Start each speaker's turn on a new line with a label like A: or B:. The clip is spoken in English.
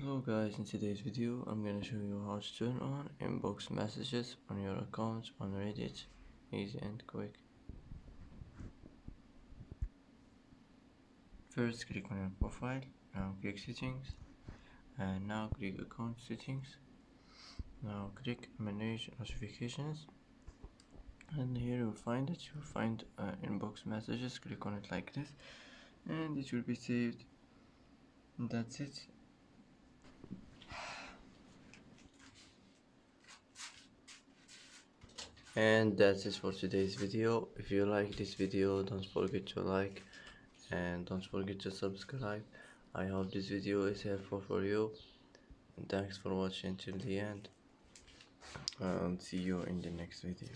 A: Hello guys, in today's video I'm gonna show you how to turn on inbox messages on your accounts on Reddit. Easy and quick. First click on your profile, now click settings, and now click account settings. Now click manage notifications, and here you'll find it. You'll find inbox messages. Click on it like this and it will be saved. That's it. And that's it for today's video. If you like this video, don't forget to like and don't forget to subscribe. I hope this video is helpful for you, and thanks for watching till the end, and see you in the next video.